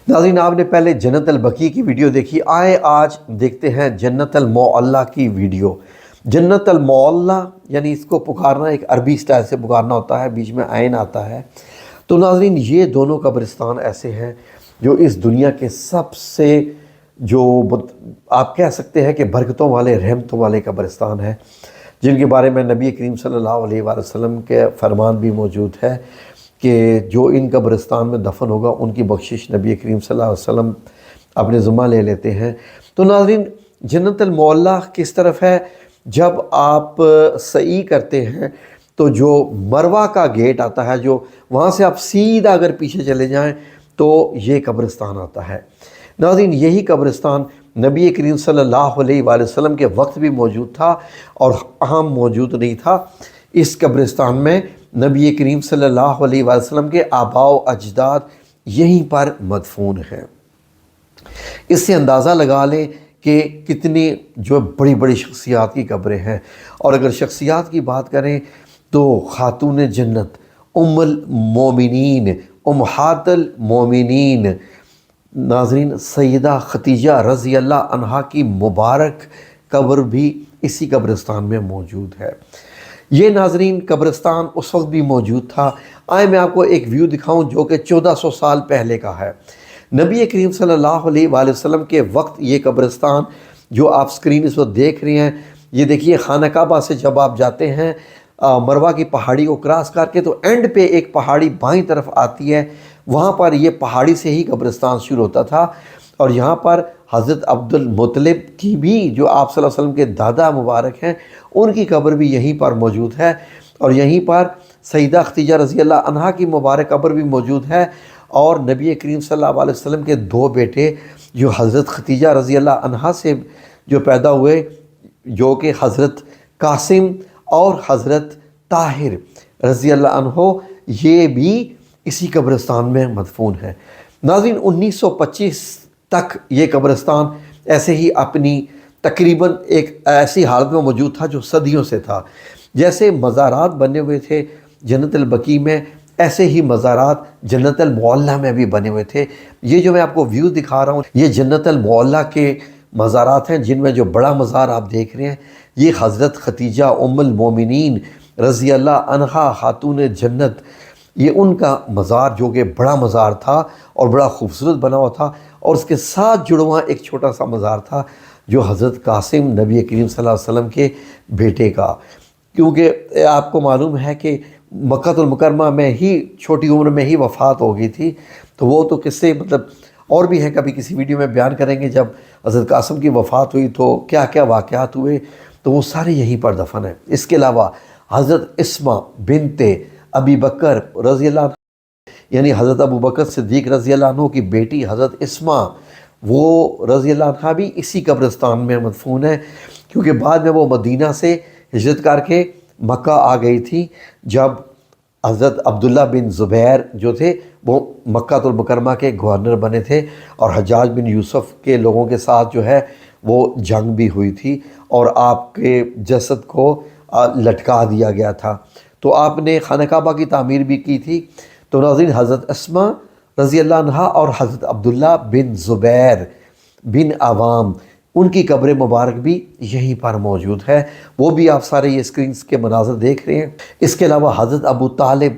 ناظرین، آپ نے پہلے جنت البقیع کی ویڈیو دیکھی، آئے آج دیکھتے ہیں جنت المعلیٰ کی ویڈیو۔ جنت المعلیٰ یعنی اس کو پکارنا ایک عربی سٹائل سے پکارنا ہوتا ہے، بیچ میں عین آتا ہے۔ تو ناظرین، یہ دونوں قبرستان ایسے ہیں جو اس دنیا کے سب سے آپ کہہ سکتے ہیں کہ برکتوں والے، رحمتوں والے قبرستان ہیں، جن کے بارے میں نبی کریم صلی اللہ علیہ وآلہ وسلم کے فرمان بھی موجود ہے کہ جو ان قبرستان میں دفن ہوگا ان کی بخشش نبی کریم صلی اللہ علیہ وسلم اپنے ذمہ لے لیتے ہیں۔ تو ناظرین، جنت المعلیٰ کس طرف ہے؟ جب آپ سعی کرتے ہیں تو جو مروہ کا گیٹ آتا ہے، جو وہاں سے آپ سیدھا اگر پیچھے چلے جائیں تو یہ قبرستان آتا ہے۔ ناظرین، یہی قبرستان نبی کریم صلی اللہ علیہ وآلہ وسلم کے وقت بھی موجود تھا اور اہم موجود نہیں تھا۔ اس قبرستان میں نبی کریم صلی اللہ علیہ وآلہ وسلم کے آباء و اجداد یہیں پر مدفون ہیں۔ اس سے اندازہ لگا لیں کہ کتنی جو بڑی بڑی شخصیات کی قبریں ہیں۔ اور اگر شخصیات کی بات کریں تو خاتون جنت، ام المومنین، امہات المومنین، ناظرین سیدہ خدیجہ رضی اللہ عنہا کی مبارک قبر بھی اسی قبرستان میں موجود ہے۔ یہ ناظرین قبرستان اس وقت بھی موجود تھا۔ آئے میں آپ کو ایک ویو دکھاؤں جو کہ 1400 سال پہلے کا ہے۔ نبی کریم صلی اللہ علیہ وآلہ وسلم کے وقت یہ قبرستان جو آپ سکرین اس وقت دیکھ رہے ہیں، یہ دیکھیے خانہ کعبہ سے جب آپ جاتے ہیں مروہ کی پہاڑی کو کراس کر کے تو اینڈ پہ ایک پہاڑی بائیں طرف آتی ہے، وہاں پر یہ پہاڑی سے ہی قبرستان شروع ہوتا تھا۔ اور یہاں پر حضرت عبد المطلب کی بھی، جو آپ صلی اللہ علیہ وسلم کے دادا مبارک ہیں، ان کی قبر بھی یہیں پر موجود ہے۔ اور یہیں پر سیدہ خدیجہ رضی اللہ عنہا کی مبارک قبر بھی موجود ہے۔ اور نبی کریم صلی اللہ علیہ وسلم کے دو بیٹے جو حضرت خدیجہ رضی اللہ عنہا سے جو پیدا ہوئے، جو کہ حضرت قاسم اور حضرت طاہر رضی اللہ عنہ، یہ بھی اسی قبرستان میں مدفون ہے۔ ناظرین، 1925 تک یہ قبرستان ایسے ہی اپنی تقریباً ایک ایسی حالت میں موجود تھا جو صدیوں سے تھا۔ جیسے مزارات بنے ہوئے تھے جنت البقیع میں، ایسے ہی مزارات جنت المعلیٰ میں بھی بنے ہوئے تھے۔ یہ جو میں آپ کو ویو دکھا رہا ہوں، یہ جنت المعلیٰ کے مزارات ہیں، جن میں جو بڑا مزار آپ دیکھ رہے ہیں یہ حضرت خدیجہ ام المومنین رضی اللہ عنہا خاتون جنت، یہ ان کا مزار جو کہ بڑا مزار تھا اور بڑا خوبصورت بنا ہوا تھا۔ اور اس کے ساتھ جڑا ہوا ایک چھوٹا سا مزار تھا جو حضرت قاسم نبی کریم صلی اللہ علیہ وسلم کے بیٹے کا، کیونکہ آپ کو معلوم ہے کہ مکہ المکرمہ میں ہی چھوٹی عمر میں ہی وفات ہو گئی تھی۔ تو وہ تو قصے مطلب اور بھی ہیں، کبھی کسی ویڈیو میں بیان کریں گے جب حضرت قاسم کی وفات ہوئی تو کیا کیا واقعات ہوئے، تو وہ سارے یہیں پر دفن ہیں۔ اس کے علاوہ حضرت اسما بنت ابی بکر رضی اللہ عنہ، یعنی حضرت ابو بکر صدیق رضی اللہ عنہ کی بیٹی حضرت اسما، وہ رضی اللہ عنہ بھی اسی قبرستان میں مدفون ہے، کیونکہ بعد میں وہ مدینہ سے ہجرت کر کے مکہ آ گئی تھی جب حضرت عبداللہ بن زبیر جو تھے وہ مکہ المکرمہ کے گورنر بنے تھے، اور حجاج بن یوسف کے لوگوں کے ساتھ جو ہے وہ جنگ بھی ہوئی تھی اور آپ کے جسد کو لٹکا دیا گیا تھا۔ تو آپ نے خانہ کعبہ کی تعمیر بھی کی تھی۔ تو ناظرین، حضرت اسما رضی اللہ عنہا اور حضرت عبداللہ بن زبیر بن عوام، ان کی قبر مبارک بھی یہیں پر موجود ہے۔ وہ بھی آپ سارے یہ اسکرینز کے مناظر دیکھ رہے ہیں۔ اس کے علاوہ حضرت ابو طالب،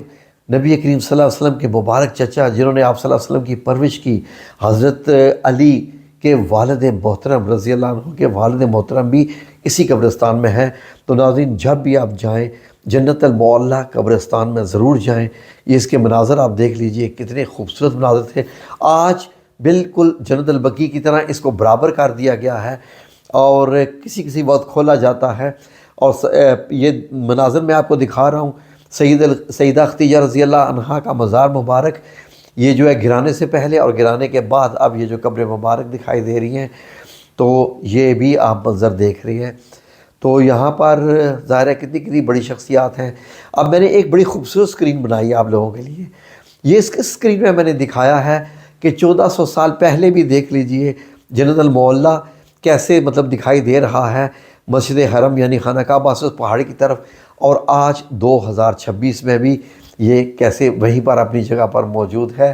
نبی کریم صلی اللہ علیہ وسلم کے مبارک چچا، جنہوں نے آپ صلی اللہ علیہ وسلم کی پرورش کی، حضرت علی کے والد محترم رضی اللہ عنہ کے والد محترم بھی اسی قبرستان میں ہیں۔ تو ناظرین، جب بھی آپ جائیں جنت المعلیٰ قبرستان میں ضرور جائیں۔ یہ اس کے مناظر آپ دیکھ لیجئے، کتنے خوبصورت مناظر تھے۔ آج بالکل جنت البقیع کی طرح اس کو برابر کر دیا گیا ہے اور کسی وقت کھولا جاتا ہے۔ اور یہ مناظر میں آپ کو دکھا رہا ہوں، سیدہ خدیجہ رضی اللہ عنہا کا مزار مبارک، یہ جو ہے گرانے سے پہلے اور گرانے کے بعد اب یہ جو قبر مبارک دکھائی دے رہی ہیں، تو یہ بھی آپ منظر دیکھ رہی ہیں۔ تو یہاں پر ظاہر ہے کتنی بڑی شخصیات ہیں۔ اب میں نے ایک بڑی خوبصورت سکرین بنائی ہے آپ لوگوں کے لیے۔ یہ اس سکرین میں نے دکھایا ہے کہ 1400 سال پہلے بھی دیکھ لیجئے جنت المعلیٰ کیسے مطلب دکھائی دے رہا ہے مسجد حرم یعنی خانہ کعبہ سے اس پہاڑی کی طرف، اور آج 2026 میں بھی یہ کیسے وہیں پر اپنی جگہ پر موجود ہے۔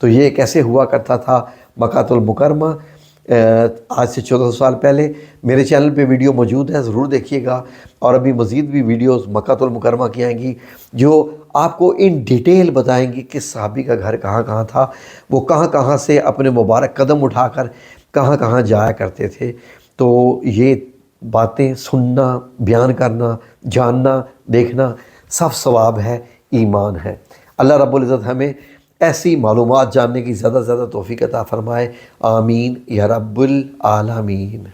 تو یہ کیسے ہوا کرتا تھا مکۃ المکرمہ، آج سے 1400 سال پہلے۔ میرے چینل پہ ویڈیو موجود ہے، ضرور دیکھیے گا، اور ابھی مزید بھی ویڈیوز مکۃ المکرمہ کی آئیں گی جو آپ کو ان ڈیٹیل بتائیں گی کہ صحابی کا گھر کہاں کہاں تھا، وہ کہاں کہاں سے اپنے مبارک قدم اٹھا کر کہاں کہاں جایا کرتے تھے۔ تو یہ باتیں سننا، بیان کرنا، جاننا، دیکھنا سب ثواب ہے، ایمان ہے۔ اللہ رب العزت ہمیں ایسی معلومات جاننے کی زیادہ سے زیادہ توفیق عطا فرمائے، آمین یا رب العالمین۔